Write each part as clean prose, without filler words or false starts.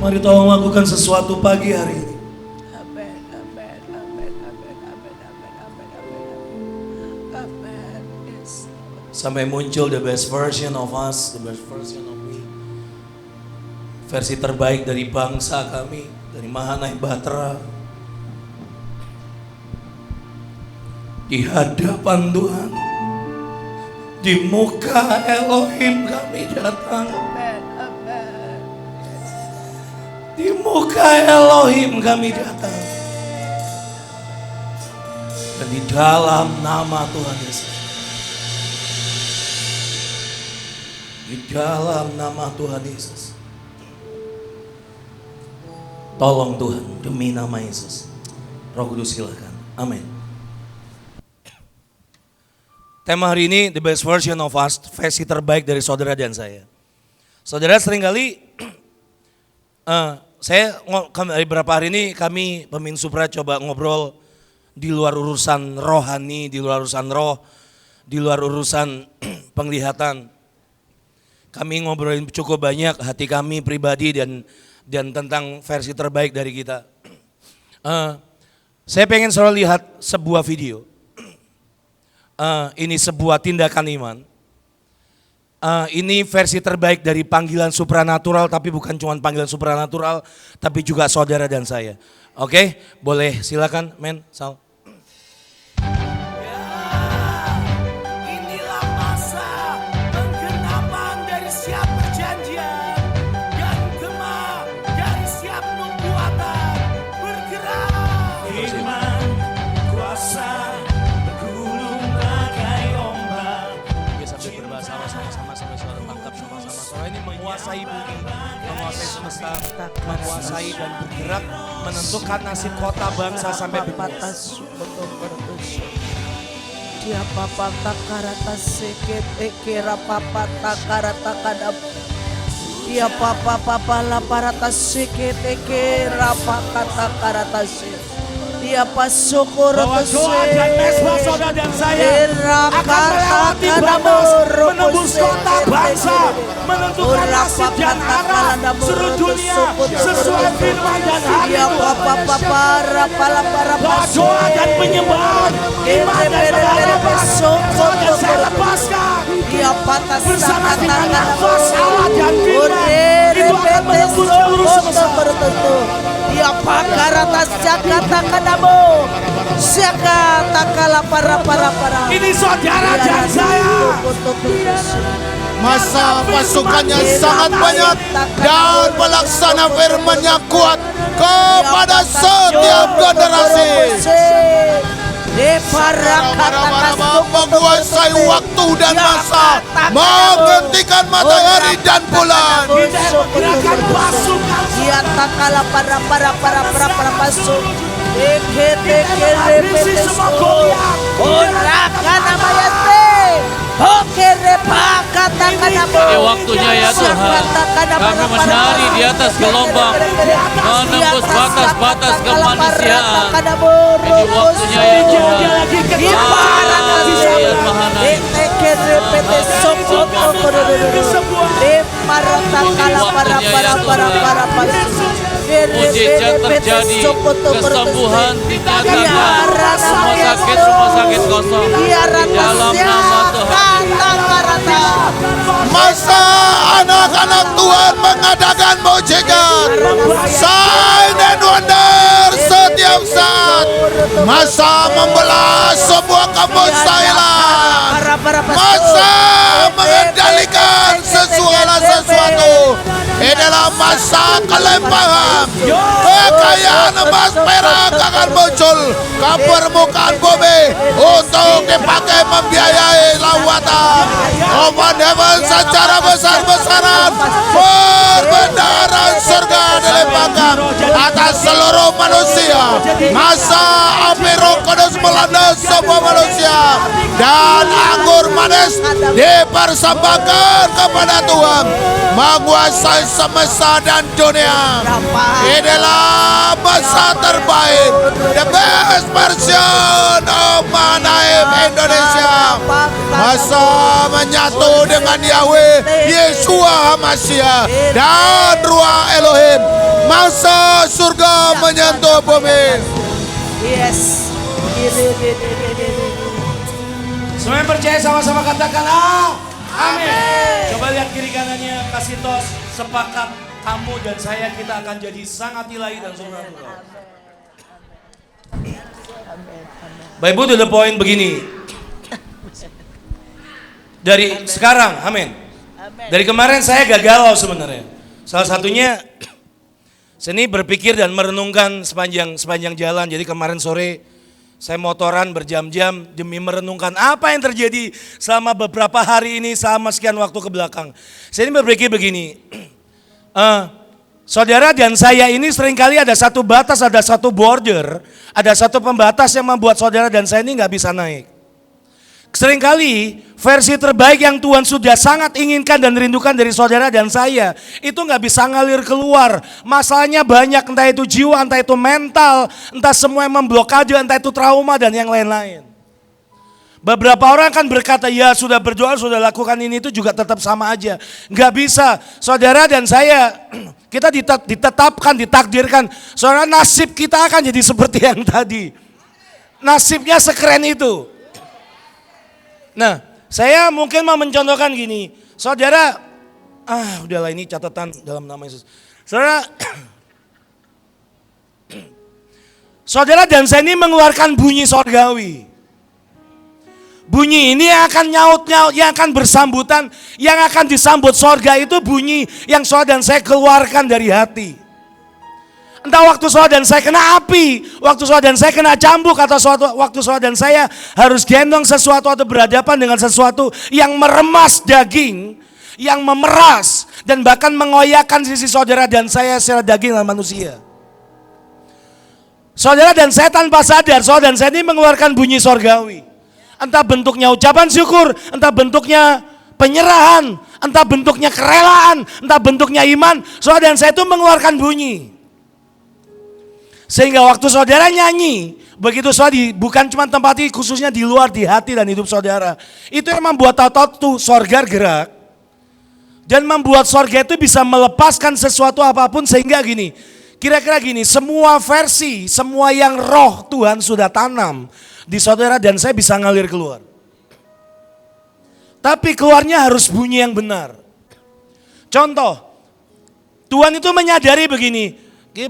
Mari tolong lakukan sesuatu pagi hari ini. Amin, amin, amin, amin, amin, amin, amin, amin, amin. Yes. Sampai muncul the best version of us, the best version of me. Versi terbaik dari bangsa kami, dari Mahanai Batra. Di hadapan Tuhan, di muka Elohim kami datang. Amin, amin. Di muka Elohim kami datang. Dan di dalam nama Tuhan Yesus. Di dalam nama Tuhan Yesus. Tolong Tuhan, demi nama Yesus. Roh Kudus silakan. Amin. Tema hari ini, the best version of us, versi terbaik dari saudara dan saya. Saudara, seringkali beberapa hari ini kami Pemimpin Supra coba ngobrol di luar urusan rohani, di luar urusan roh, di luar urusan penglihatan. Kami ngobrolin cukup banyak hati kami pribadi dan tentang versi terbaik dari kita. Saya pengen selalu lihat sebuah video. Ini sebuah tindakan iman. Ini versi terbaik dari panggilan supranatural, tapi bukan cuma panggilan supranatural, tapi juga saudara dan saya. Oke, boleh silakan, men, Sal. Inilah masa penggenapan dari siap perjanjian dan gema dari siap nubuatan bergerak. Firman kuasa bergulung bagai ombak. Sampai berbahasa Allah sama-sama sampai saudara tangkap sama-sama. Soalnya ini menguasai bumi, menguasai semesta, menguasai dan bergerak menentukan nasib kota bangsa sampai batas. Dia papa takarata seket ekera papa takarata kadap. Dia papa la parata seket ekera papa takarata seket. Dia pasukor Bahwa doa dan mesbah saudara dan saya akan melewati batas, menembus kota bangsa, menentukan nasib dan arah seluruh dunia sesuai firman dan hati Tuhan. Bahwa doa dan penyembahan, iman dan pengharapan saudara dan saya lepaskan dia patah bersama dengan sangat nafas Allah dan firman itu akan menembus seluruh semesta. Dia pakar atas Jakarta kadamu, Jakarta kala para. Ini saudara dan saya. Masa pasukannya sangat banyak dan pelaksana firman-Nya kuat kepada setiap generasi. Menguasai waktu dan masa, menghentikan matahari dan bulan. Gerakan pasukan Dia takala para pasuk. habisi semua Goliat. Orakan amayate. Okere pakatakan abo. Ini waktunya ya Tuhan, kami menari di atas gelombang, menembus batas-batas kemanusiaan. Ini waktunya ya Tuhan. Haleluya Mahanaim. Mujizat terjadi, kesembuhan dinyatakan, rumah sakit kosong di dalam nama Tuhan. Masa anak-anak Tuhan mengadakan mujizat, sign and wonder setiap saat. Masa membelah sebuah kemustahilan. Masa mengendalikan segala sesuatu. Inilah masa kelimpahan. Kekayaan emas perak akan muncul ke permukaan bumi untuk dipakai membiayai lawatan open heaven secara besar-besaran. Perbendaharaan surga dilimpahkan atas seluruh manusia. Masa api Roh Kudus melanda semua manusia dan anggur manis dipersembahkan kepada Tuhan menguasai semesta dan dunia. Inilah masa terbaik, the best version of Mahanaim Indonesia. Masa menyatu bersatu dengan Yahweh Yeshua HaMashiach dan Ruach Elohim. Masa surga menyentuh bumi. Yes. Semua yang percaya sama-sama katakan amin. Coba lihat kiri kanannya, kasih tos, sepakat kamu dan saya kita akan jadi sangat ilahi dan supernatural. Bapak Ibu, to the point begini. Dari sekarang, amin. Dari kemarin saya gagal sebenarnya. Salah satunya, saya ini berpikir dan merenungkan sepanjang jalan. Jadi kemarin sore saya motoran berjam-jam demi merenungkan apa yang terjadi selama beberapa hari ini, selama sekian waktu ke belakang. Saya ini berpikir begini, saudara dan saya ini seringkali ada satu batas, ada satu border, ada satu pembatas yang membuat saudara dan saya ini nggak bisa naik. Seringkali versi terbaik yang Tuhan sudah sangat inginkan dan rindukan dari saudara dan saya itu nggak bisa ngalir keluar. Masalahnya banyak, entah itu jiwa, entah itu mental, entah semua yang memblokade, entah itu trauma dan yang lain-lain. Beberapa orang kan berkata, ya sudah berdoa, sudah lakukan ini itu juga tetap sama aja. Nggak bisa, saudara dan saya kita ditetapkan, ditakdirkan, saudara nasib kita akan jadi seperti yang tadi. Nasibnya sekeren itu. Nah, saya mungkin mau mencontohkan gini, saudara, udahlah ini catatan dalam nama Yesus. Saudara dan saya ini mengeluarkan bunyi sorgawi. Bunyi ini yang akan nyaut-nyaut, yang akan bersambutan, yang akan disambut sorga itu bunyi yang saudara dan saya keluarkan dari hati. Entah waktu saudara dan saya kena api, waktu saudara dan saya kena cambuk, atau waktu saudara dan saya harus gendong sesuatu atau berhadapan dengan sesuatu yang meremas daging, yang memeras, dan bahkan mengoyakkan sisi saudara dan saya secara daging dan manusia. Saudara dan saya tanpa sadar, saudara dan saya ini mengeluarkan bunyi sorgawi. Entah bentuknya ucapan syukur, entah bentuknya penyerahan, entah bentuknya kerelaan, entah bentuknya iman, saudara dan saya itu mengeluarkan bunyi. Sehingga waktu saudara nyanyi, begitu saudara bukan cuma tempat ini, khususnya di luar, di hati dan hidup saudara. Itu yang membuat tahu-tahu sorga gerak. Dan membuat sorga itu bisa melepaskan sesuatu apapun sehingga gini. Kira-kira gini, semua versi, semua yang roh Tuhan sudah tanam di saudara dan saya bisa ngalir keluar. Tapi keluarnya harus bunyi yang benar. Contoh, Tuhan itu menyadari begini.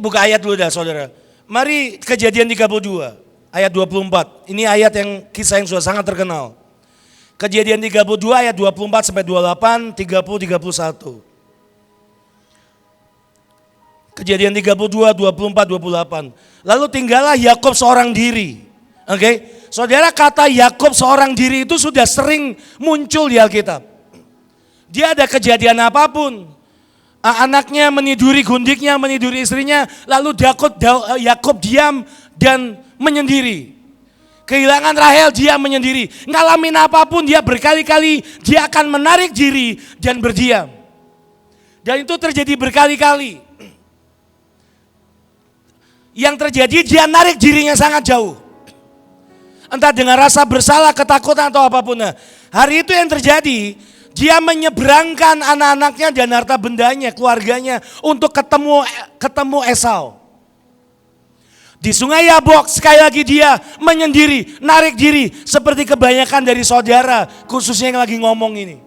Buka ayat dulu dah saudara. Mari Kejadian 32 ayat 24. Ini ayat yang kisah yang sudah sangat terkenal. Kejadian 32 ayat 24 sampai 28, 30, 31. Kejadian 32, 24, 28. Lalu tinggallah Yakub seorang diri. Oke, saudara, kata Yakub seorang diri itu sudah sering muncul di Alkitab. Dia ada kejadian apapun. Anaknya meniduri gundiknya, meniduri istrinya, lalu Yakub diam dan menyendiri. Kehilangan Rahel, dia menyendiri. Ngalamin apapun dia berkali-kali, dia akan menarik diri dan berdiam. Dan itu terjadi berkali-kali. Yang terjadi dia narik dirinya sangat jauh. Entah dengan rasa bersalah, ketakutan atau apapun. Nah, hari itu yang terjadi, dia menyeberangkan anak-anaknya dan harta bendanya, keluarganya untuk ketemu Esau. Di sungai Yabok sekali lagi dia menyendiri, narik diri seperti kebanyakan dari saudara, khususnya yang lagi ngomong ini.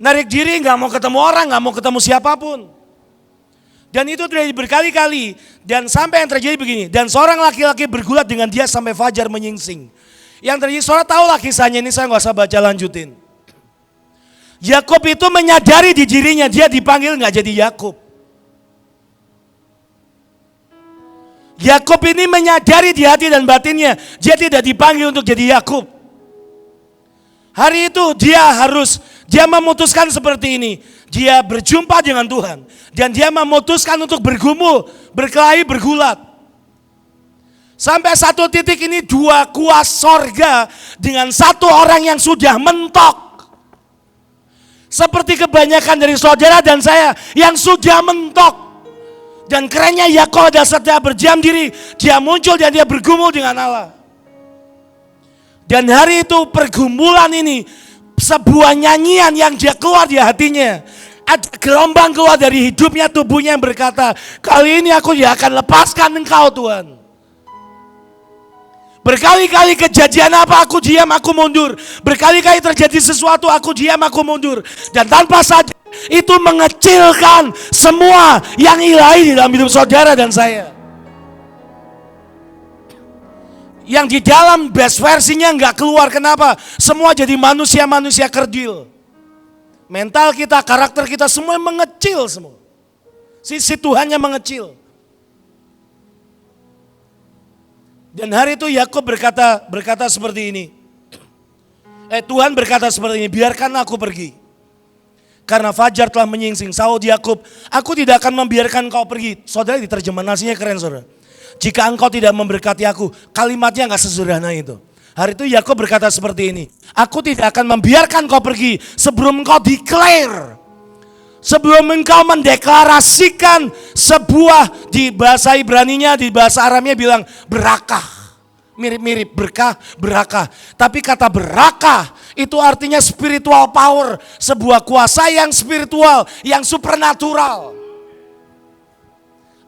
Narik diri, gak mau ketemu orang, gak mau ketemu siapapun. Dan itu terjadi berkali-kali dan sampai yang terjadi begini. Dan seorang laki-laki bergulat dengan dia sampai fajar menyingsing. Yang terjadi, saudara tahu lah kisahnya ini, saya gak usah baca lanjutin. Yakub itu menyadari di dirinya dia dipanggil gak jadi Yakub. Yakub ini menyadari di hati dan batinnya dia tidak dipanggil untuk jadi Yakub. Hari itu dia memutuskan seperti ini. Dia berjumpa dengan Tuhan dan dia memutuskan untuk bergumul, berkelahi, bergulat. Sampai satu titik ini dua kuas sorga dengan satu orang yang sudah mentok. Seperti kebanyakan dari saudara dan saya yang sudah mentok. Dan kerennya Yakub ada setiap berdiam diri, dia muncul dan dia bergumul dengan Allah. Dan hari itu pergumulan ini sebuah nyanyian yang dia keluar di hatinya. Ada gelombang keluar dari hidupnya, tubuhnya yang berkata, kali ini aku tidak akan lepaskan engkau Tuhan. Berkali-kali kejadian apa aku diam, aku mundur. Berkali-kali terjadi sesuatu aku diam, aku mundur. Dan tanpa sadar itu mengecilkan semua yang ilahi di dalam hidup saudara dan saya. Yang di dalam best versinya nggak keluar, kenapa? Semua jadi manusia-manusia kerdil. Mental kita, karakter kita semua mengecil semua. Sisi Tuhannya mengecil. Dan hari itu Yakub berkata seperti ini. Tuhan berkata seperti ini, biarkan aku pergi. Karena fajar telah menyingsing. Sahut Yakub, aku tidak akan membiarkan kau pergi. Saudara, di terjemahan aslinya keren saudara. Jika engkau tidak memberkati aku, kalimatnya nggak sesederhana itu. Hari itu Yakub berkata seperti ini, aku tidak akan membiarkan kau pergi sebelum engkau declare. Sebelum engkau mendeklarasikan sebuah, di bahasa Ibraninya, di bahasa Aramnya bilang berakah. Mirip-mirip berkah, berakah. Tapi kata berakah itu artinya spiritual power. Sebuah kuasa yang spiritual, yang supernatural.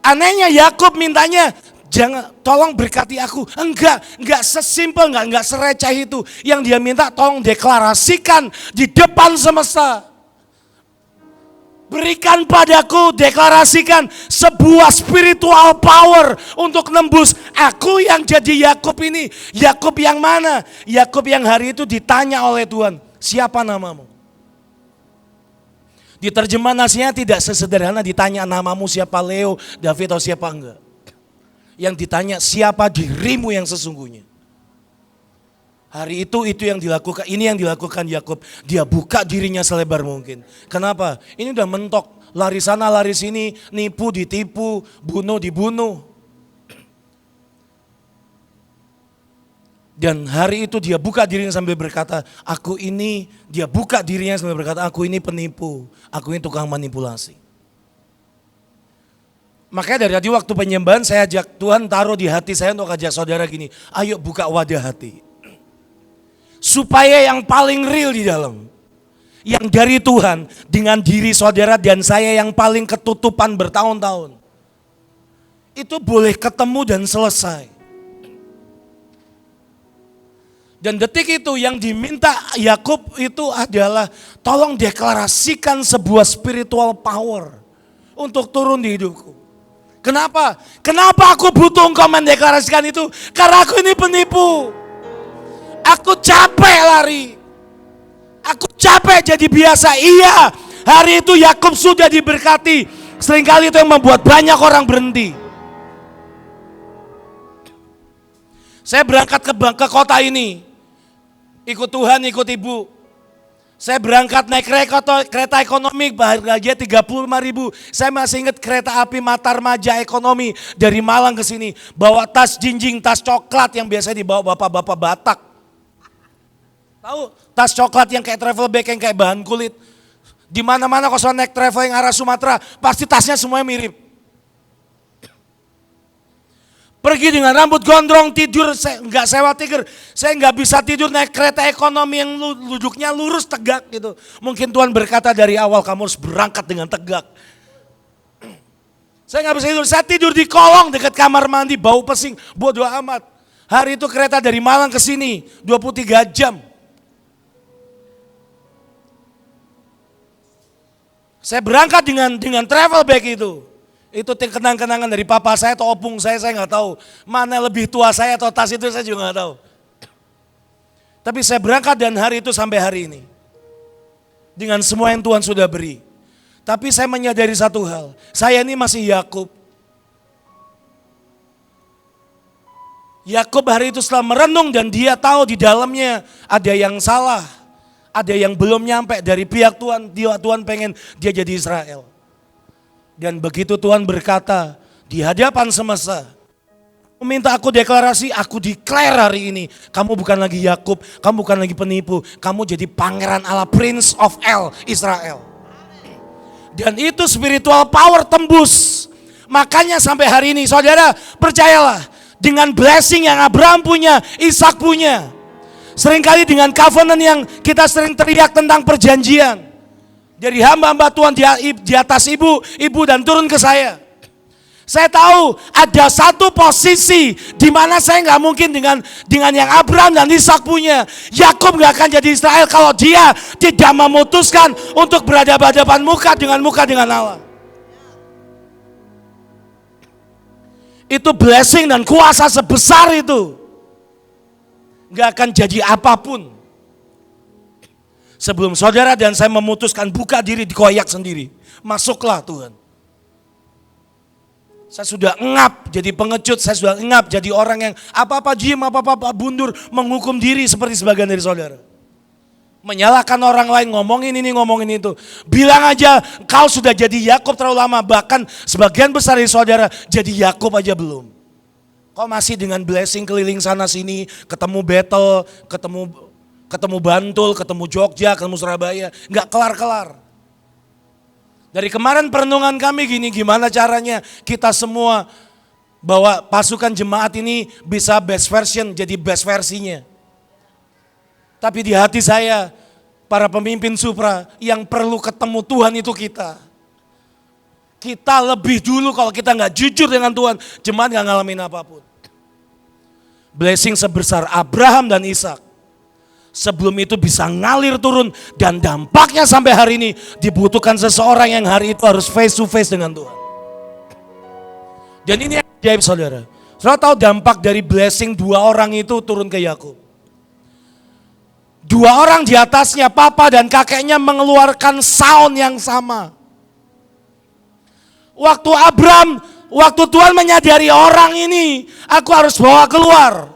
Anehnya Yakub mintanya, jangan, tolong berkati aku. Enggak sesimpel, enggak sereceh itu. Yang dia minta tolong deklarasikan di depan semesta. Berikan padaku, deklarasikan sebuah spiritual power untuk nembus. Aku yang jadi Yakub ini. Yakub yang mana? Yakub yang hari itu ditanya oleh Tuhan, siapa namamu? Di terjemahan aslinya tidak sesederhana ditanya namamu siapa, Leo, David atau siapa, enggak. Yang ditanya siapa dirimu yang sesungguhnya. Hari itu yang dilakukan, ini yang dilakukan Yakub. Dia buka dirinya selebar mungkin. Kenapa? Ini udah mentok, lari sana lari sini, nipu ditipu, bunuh dibunuh. Dan hari itu dia buka dirinya sambil berkata, aku ini, dia buka dirinya sambil berkata, aku ini penipu, aku ini tukang manipulasi. Makanya dari tadi waktu penyembahan saya ajak Tuhan taruh di hati saya untuk ajak saudara gini, ayo buka wadah hati. Supaya yang paling real di dalam, yang dari Tuhan dengan diri saudara dan saya yang paling ketutupan bertahun-tahun, itu boleh ketemu dan selesai. Dan detik itu yang diminta Yakub itu adalah tolong deklarasikan sebuah spiritual power untuk turun di hidupku. Kenapa? Kenapa aku butuh engkau mendeklarasikan itu? Karena aku ini penipu. Aku capek lari. Aku capek jadi biasa. Iya, hari itu Yakub sudah diberkati. Seringkali itu yang membuat banyak orang berhenti. Saya berangkat ke kota ini. Ikut Tuhan, ikut Ibu. Saya berangkat naik kereta ekonomi, harganya 35.000. Saya masih ingat kereta api Matarmaja ekonomi dari Malang ke sini. Bawa tas jinjing, tas coklat yang biasa dibawa bapak-bapak Batak. Tahu tas coklat yang kayak travel bag yang kayak bahan kulit. Di mana-mana kalau naik travel yang arah Sumatera, pasti tasnya semuanya mirip. Pergi dengan rambut gondrong, tidur nggak sewa tidur. Saya nggak bisa tidur naik kereta ekonomi yang duduknya lurus tegak gitu. Mungkin Tuhan berkata dari awal kamu harus berangkat dengan tegak. Saya nggak bisa tidur. Saya tidur di kolong dekat kamar mandi, bau pesing, bodoh amat. Hari itu kereta dari Malang ke sini 23 jam. Saya berangkat dengan travel bag itu. Itu kenang-kenangan dari papa saya atau opung saya nggak tahu. Mana lebih tua saya atau tas itu saya juga nggak tahu. Tapi saya berangkat dan hari itu sampai hari ini. Dengan semua yang Tuhan sudah beri. Tapi saya menyadari satu hal. Saya ini masih Yakub. Yakub hari itu setelah merenung dan dia tahu di dalamnya ada yang salah. Ada yang belum nyampe dari pihak Tuhan, Tuhan pengen dia jadi Israel. Dan begitu Tuhan berkata di hadapan semesta, minta aku deklarasi, aku declare hari ini, kamu bukan lagi Yakub, kamu bukan lagi penipu, kamu jadi pangeran Allah, Prince of El, Israel. Dan itu spiritual power tembus. Makanya sampai hari ini, saudara percayalah, dengan blessing yang Abraham punya, Ishak punya, Seringkali dengan covenant yang kita sering teriak tentang perjanjian. Dari hamba-hamba Tuhan di atas ibu dan turun ke saya. Saya tahu ada satu posisi di mana saya nggak mungkin dengan yang Abraham dan Ishak punya. Yakub nggak akan jadi Israel kalau dia tidak memutuskan untuk berhadapan muka dengan Allah. Itu blessing dan kuasa sebesar itu nggak akan jadi apapun sebelum saudara dan saya memutuskan buka diri dikoyak sendiri. Masuklah Tuhan. Saya sudah engap jadi pengecut, saya sudah engap jadi orang yang apa-apa diem, apa-apa bundur, menghukum diri seperti sebagian dari saudara. Menyalahkan orang lain, ngomongin ini, ngomongin itu. Bilang aja kau sudah jadi Yakub terlalu lama, bahkan sebagian besar dari saudara jadi Yakub aja belum. Kau masih dengan blessing keliling sana sini, ketemu Betel, ketemu Bantul, ketemu Jogja, ketemu Surabaya, nggak kelar-kelar. Dari kemarin perenungan kami gini, gimana caranya kita semua bawa pasukan jemaat ini bisa best version, jadi best versinya. Tapi di hati saya, para pemimpin Supra, yang perlu ketemu Tuhan itu kita. Kita lebih dulu kalau kita nggak jujur dengan Tuhan, jemaat nggak ngalamin apapun. Blessing sebesar Abraham dan Ishak. Sebelum itu bisa ngalir turun dan dampaknya sampai hari ini dibutuhkan seseorang yang hari itu harus face to face dengan Tuhan. Dan ini yang ajaib saudara. Saudara tahu dampak dari blessing dua orang itu turun ke Yakub. Dua orang di atasnya, papa dan kakeknya mengeluarkan sound yang sama. Waktu Tuhan menyadari orang ini, aku harus bawa keluar.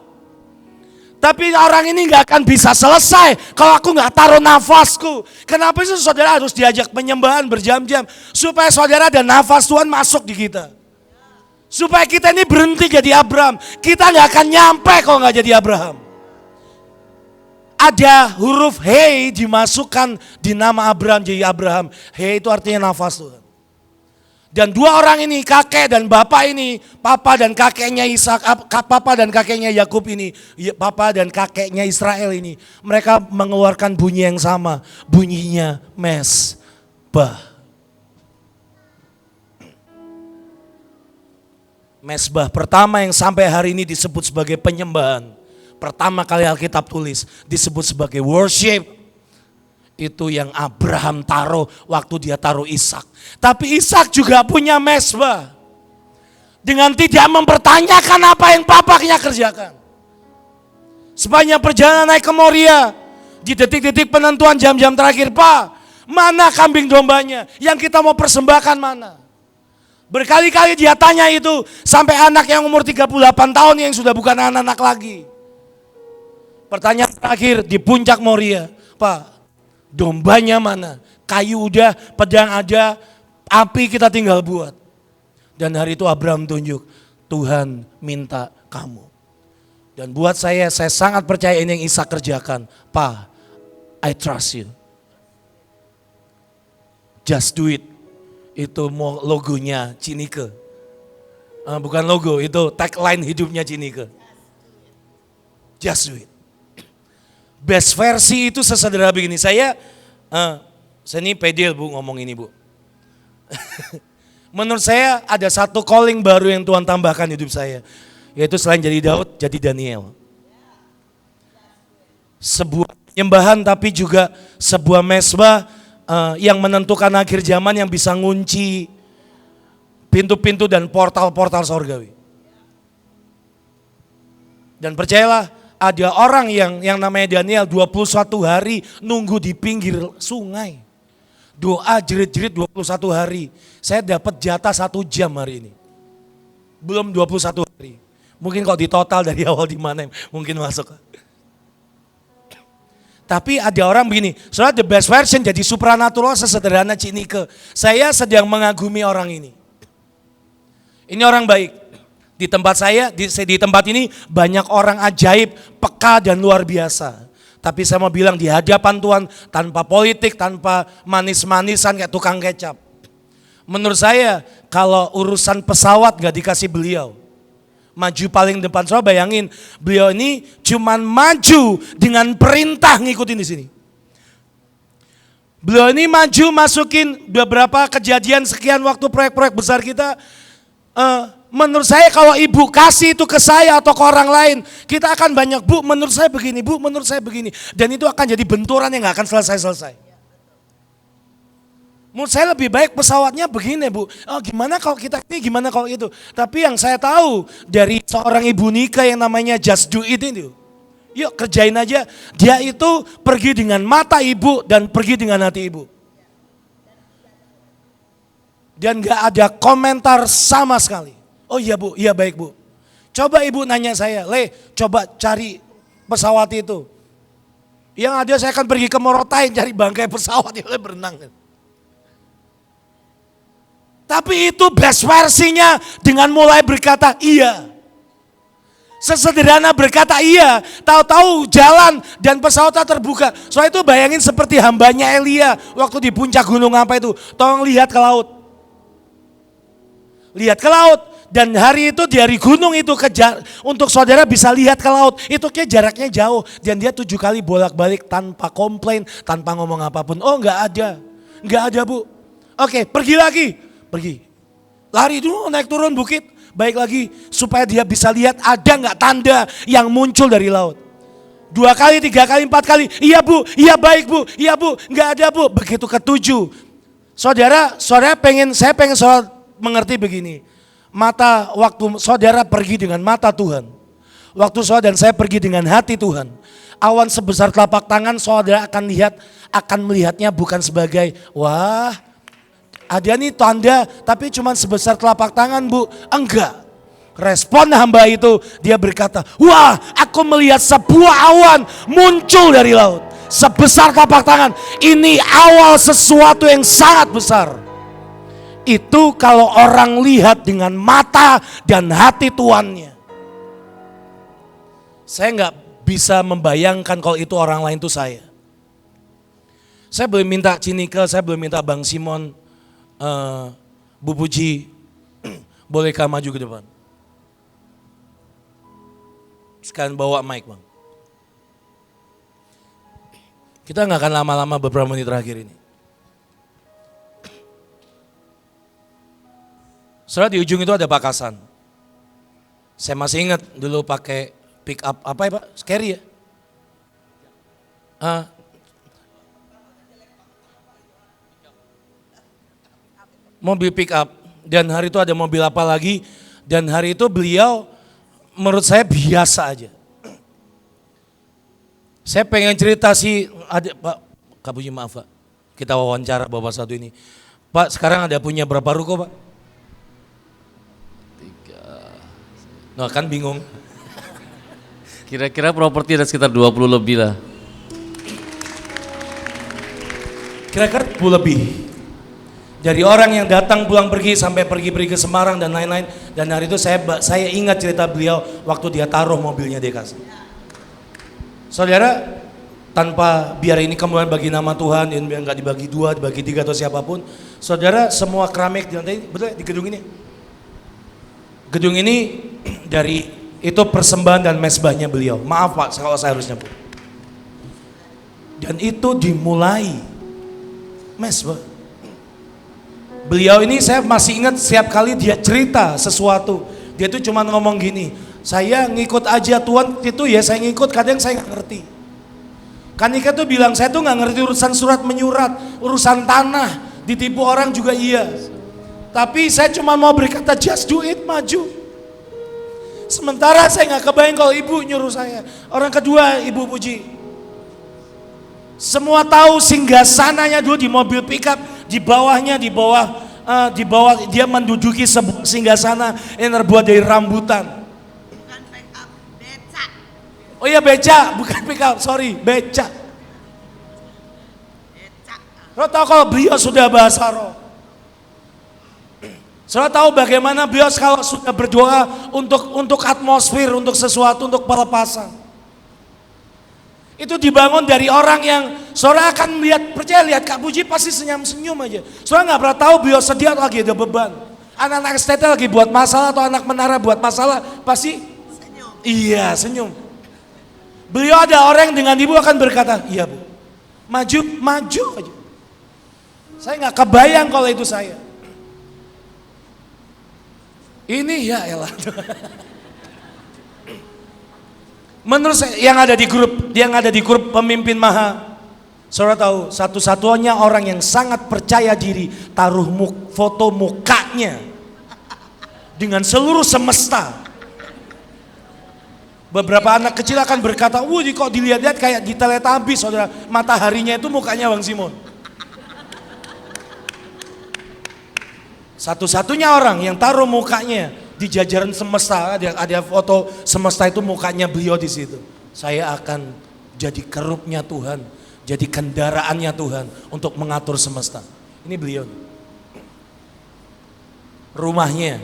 Tapi orang ini gak akan bisa selesai kalau aku gak taruh nafasku. Kenapa sih saudara harus diajak penyembahan berjam-jam? Supaya saudara dan nafas Tuhan masuk di kita. Supaya kita ini berhenti jadi Abraham. Kita gak akan nyampe kalau gak jadi Abraham. Ada huruf He dimasukkan di nama Abraham jadi Abraham. He itu artinya nafas Tuhan. Dan dua orang ini, kakek dan bapak ini, papa dan kakeknya Ishak, papa dan kakeknya Yakub ini, papa dan kakeknya Israel ini, mereka mengeluarkan bunyi yang sama, bunyinya mesbah. Mesbah pertama yang sampai hari ini disebut sebagai penyembahan. Pertama kali Alkitab tulis disebut sebagai worship. Itu yang Abraham taruh waktu dia taruh Ishak. Tapi Ishak juga punya mesbah. Dengan tidak mempertanyakan apa yang papaknya kerjakan. Sepanjang perjalanan naik ke Moria. Di detik-detik penentuan jam-jam terakhir, Pak, mana kambing dombanya? Yang kita mau persembahkan mana? Berkali-kali dia tanya itu. Sampai anak yang umur 38 tahun yang sudah bukan anak-anak lagi. Pertanyaan terakhir di puncak Moria. Pak, dombanya mana? Kayu udah, pedang ada, api kita tinggal buat. Dan hari itu Abraham tunjuk, Tuhan minta kamu. Dan buat saya sangat percaya ini yang Ishak kerjakan. Pa, I trust you. Just do it. Itu logonya Cinike. Bukan logo, itu tagline hidupnya Cinike. Just do it. Best versi itu sesederhana begini. Saya ini pede Bu ngomong ini Bu. Menurut saya ada satu calling baru yang Tuhan tambahkan hidup saya. Yaitu selain jadi Daud, jadi Daniel. Sebuah penyembahan tapi juga sebuah mesbah yang menentukan akhir zaman yang bisa ngunci pintu-pintu dan portal-portal sorgawi. Dan percayalah, ada orang yang namanya Daniel 21 hari nunggu di pinggir sungai. Doa jerit-jerit 21 hari. Saya dapat jatah 1 jam hari ini. Belum 21 hari. Mungkin kalau di total dari awal di mana mungkin masuk. Tapi ada orang begini, soalnya the best version jadi supranatural sesederhana Cinike. Saya sedang mengagumi orang ini. Ini orang baik. Di tempat saya, di tempat ini banyak orang ajaib, peka dan luar biasa. Tapi saya mau bilang di hadapan Tuhan tanpa politik, tanpa manis-manisan kayak tukang kecap. Menurut saya kalau urusan pesawat gak dikasih beliau. Maju paling depan. Saudara bayangin, beliau ini cuman maju dengan perintah ngikutin di sini. Beliau ini maju masukin beberapa kejadian sekian waktu proyek-proyek besar kita. Menurut saya kalau ibu kasih itu ke saya atau ke orang lain, kita akan banyak, bu menurut saya begini, bu menurut saya begini. Dan itu akan jadi benturan yang gak akan selesai-selesai. Menurut saya lebih baik pesawatnya begini, bu. Oh gimana kalau kita ini, gimana kalau itu. Tapi yang saya tahu dari seorang ibu nikah yang namanya Just Do It ini, yuk kerjain aja. Dia itu pergi dengan mata ibu dan pergi dengan hati ibu. Dan gak ada komentar sama sekali. Oh iya bu, iya baik bu. Coba ibu nanya saya, coba cari pesawat itu. Yang ada saya akan pergi ke Morotai cari bangkai pesawat, ya berenang. Tapi itu best versinya dengan mulai berkata iya. Sesederhana berkata iya, tahu-tahu jalan dan pesawatnya terbuka. Soalnya itu bayangin seperti hambanya Elia waktu di puncak gunung apa itu. Tolong lihat ke laut. Lihat ke laut. Dan hari itu dari gunung itu untuk saudara bisa lihat ke laut. Itu kayak jaraknya jauh. Dan dia 7 kali bolak-balik tanpa komplain, tanpa ngomong apapun. Oh enggak ada. Enggak ada bu. Oke pergi lagi. Pergi. Lari dulu naik turun bukit. Baik lagi supaya dia bisa lihat ada nggak tanda yang muncul dari laut. 2 kali, 3 kali, 4 kali. Iya bu, iya baik bu, iya bu. Nggak ada bu. Begitu ke-7. Saudara saya pengen saudara mengerti begini. Waktu saudara pergi dengan mata Tuhan. Waktu saudara dan saya pergi dengan hati Tuhan. Awan sebesar telapak tangan saudara akan melihatnya bukan sebagai wah. Ada nih tanda tapi cuma sebesar telapak tangan bu. Enggak. Respon hamba itu dia berkata, wah aku melihat sebuah awan muncul dari laut. Sebesar telapak tangan. Ini awal sesuatu yang sangat besar. Itu kalau orang lihat dengan mata dan hati tuannya. Saya nggak bisa membayangkan kalau itu orang lain itu saya. Saya boleh minta Cinika, saya boleh minta Bang Simon, Bu Puji, bolehkah maju ke depan? Sekalian bawa mic bang. Kita nggak akan lama-lama beberapa menit terakhir ini. Setelah di ujung itu ada Pakasan. Saya masih ingat dulu pakai pick up apa ya pak? Scary ya? Mobil pick up. Dan hari itu ada mobil apa lagi. Dan hari itu beliau menurut saya biasa aja. Saya pengen cerita sih, ada Pak Kabuji maaf Pak. Kita wawancara bapak satu ini. Pak sekarang ada punya berapa ruko Pak? 3. Nah kan bingung. Kira-kira properti ada sekitar 20 lebih lah. Kira-kira 10 lebih. Dari orang yang datang pulang pergi sampai pergi-pergi ke Semarang dan lain-lain. Dan hari itu saya ingat cerita beliau waktu dia taruh mobilnya dia kasih. Saudara, tanpa biar ini kemudian bagi nama Tuhan, dan biar nggak dibagi 2, dibagi 3 atau siapapun. Saudara, semua keramik di lantai, betul di gedung ini. Gedung ini dari itu persembahan dan mesbahnya beliau. Maaf Pak, kalau saya harusnya Bu. Dan itu dimulai mesbah. Beliau ini saya masih ingat setiap kali dia cerita sesuatu. Dia tuh cuma ngomong gini, saya ngikut aja Tuhan itu ya saya ngikut, kadang saya gak ngerti. Kanika tuh bilang saya tuh gak ngerti urusan surat menyurat, urusan tanah, ditipu orang juga iya. Tapi saya cuma mau berkata just do it, maju. Sementara saya gak kebayang kalau ibu nyuruh saya. Orang kedua Ibu Puji. Semua tahu singgasananya dulu di mobil pickup, di bawahnya di bawah dia menduduki sebuah singgasana yang terbuat dari rambutan. Bukan pickup, beca. Oh iya beca, bukan pickup, sorry beca. Beca. Lo tahu kalau beliau sudah bahasa roh. Saudara tahu bagaimana beliau kalau sudah berdoa untuk atmosfer, untuk sesuatu, untuk pelepasan. Itu dibangun dari orang yang saudara akan melihat, percaya lihat Kak Puji pasti senyum-senyum aja. Saudara nggak pernah tahu beliau sedih lagi ada beban. Anak-anak STT lagi buat masalah atau anak menara buat masalah, pasti senyum. Iya, senyum. Beliau ada orang yang dengan ibu akan berkata, iya bu, maju aja. Saya nggak kebayang kalau itu saya. Ini ya elah. Menurut saya yang ada di grup pemimpin maha, saudara tahu satu-satunya orang yang sangat percaya diri taruh foto mukanya dengan seluruh semesta. Beberapa anak kecil akan berkata, "Wuh, kok dilihat-lihat kayak di Teletubbies, saudara." Mataharinya itu mukanya Bang Simon. Satu-satunya orang yang taruh mukanya di jajaran semesta, ada foto semesta itu mukanya beliau di situ. Saya akan jadi kerupnya Tuhan, jadi kendaraannya Tuhan untuk mengatur semesta. Ini beliau. Rumahnya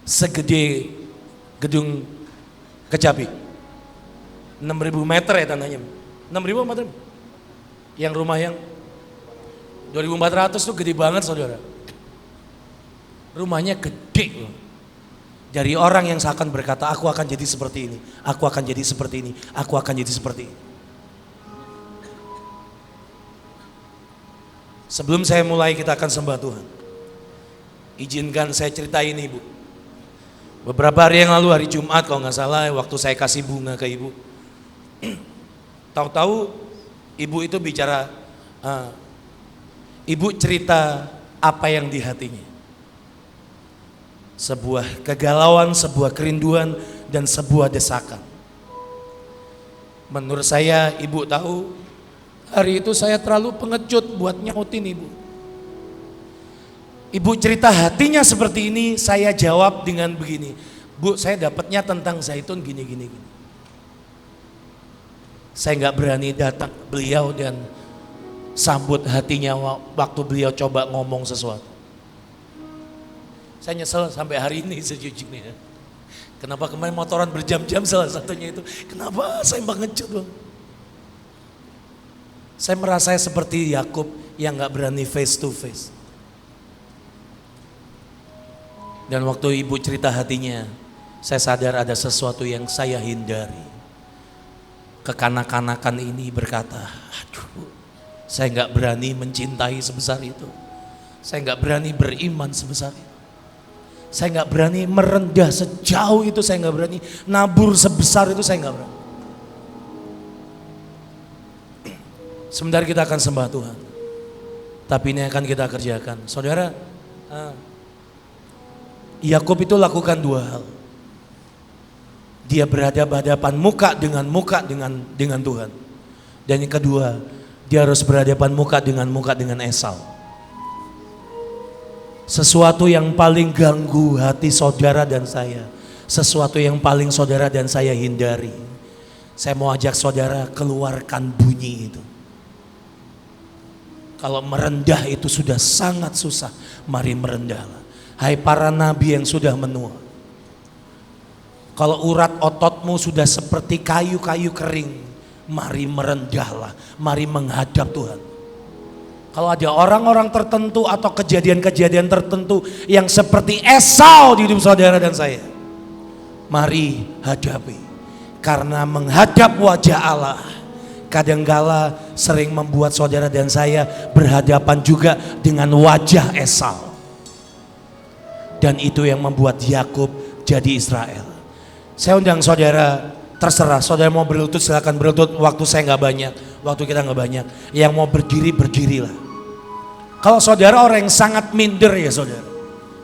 segede gedung Kecapi. 6.000 meter ya tanahnya. 6.000 meter. Yang rumah yang 2.400 tuh gede banget saudara. Rumahnya gede loh. Dari orang yang seakan berkata, aku akan jadi seperti ini, aku akan jadi seperti ini, aku akan jadi seperti ini. Sebelum saya mulai kita akan sembah Tuhan. Izinkan saya cerita ini ibu. Beberapa hari yang lalu, hari Jumat kalau nggak salah, waktu saya kasih bunga ke ibu. Tahu-tahu ibu itu bicara, ibu cerita apa yang di hatinya. Sebuah kegalauan, sebuah kerinduan, dan sebuah desakan. Menurut saya ibu tahu, hari itu saya terlalu pengecut buat nyautin ibu. Ibu cerita hatinya seperti ini, saya jawab dengan begini, Bu, saya dapatnya tentang zaitun gini. Saya nggak berani datang beliau dan sambut hatinya waktu beliau coba ngomong sesuatu. Saya nyesel sampai hari ini sejujurnya. Kenapa kemarin motoran berjam-jam salah satunya itu. Kenapa saya pengecut bang? Saya merasa seperti Yakub yang nggak berani face to face. Dan waktu ibu cerita hatinya, saya sadar ada sesuatu yang saya hindari. Kekanak-kanakan ini berkata, aduh, saya nggak berani mencintai sebesar itu. Saya nggak berani beriman sebesar itu. Saya nggak berani merendah sejauh itu, saya nggak berani nabur sebesar itu, saya nggak berani. Sebentar kita akan sembah Tuhan. Tapi ini akan kita kerjakan. Saudara, Yakub itu lakukan dua hal. Dia berhadapan muka dengan Tuhan. Dan yang kedua, dia harus berhadapan muka dengan Esau. Sesuatu yang paling ganggu hati saudara dan saya, sesuatu yang paling saudara dan saya hindari. Saya mau ajak saudara keluarkan bunyi itu. Kalau merendah itu sudah sangat susah, mari merendahlah. Hai para nabi yang sudah menua. Kalau urat ototmu sudah seperti kayu-kayu kering, mari merendahlah, mari menghadap Tuhan. Kalau ada orang-orang tertentu atau kejadian-kejadian tertentu yang seperti Esau di hidup saudara dan saya, mari hadapi. Karena menghadap wajah Allah kadangkala sering membuat saudara dan saya berhadapan juga dengan wajah Esau. Dan itu yang membuat Yakub jadi Israel. Saya undang saudara, terserah saudara mau berlutut silakan berlutut, waktu saya nggak banyak, waktu kita nggak banyak. Yang mau berdiri, berdirilah. Kalau saudara orang yang sangat minder ya saudara,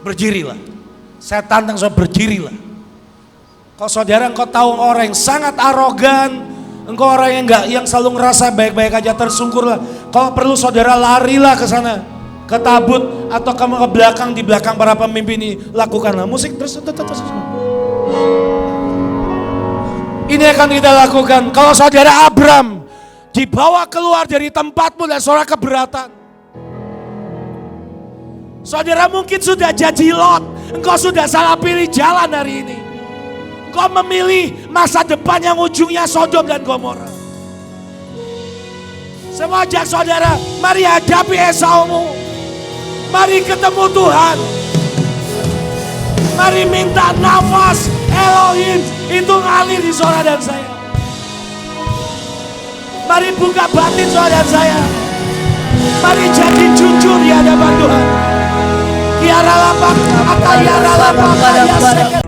berdirilah. Saya tantang saudara, berdirilah. Kalau saudara engkau tahu orang yang sangat arogan, engkau orang yang selalu ngerasa baik-baik aja, tersungkurlah. Kalau perlu saudara larilah ke sana, ke tabut atau kamu ke belakang, di belakang para pemimpin ini, lakukanlah musik terus. Ini akan kita lakukan. Kalau saudara Abram dibawa keluar dari tempatmu dan saudara keberatan, saudara mungkin sudah jadi Lot, engkau sudah salah pilih jalan hari ini. Engkau memilih masa depan yang ujungnya Sodom dan Gomora. Saya mau ajak saudara, mari hadapi Esaumu. Mari ketemu Tuhan. Mari minta nafas Elohim itu ngalir di saudara dan saya. Mari buka batin saudara dan saya. Mari jadi jujur di hadapan Tuhan. Kiara lapak, akayara lapak,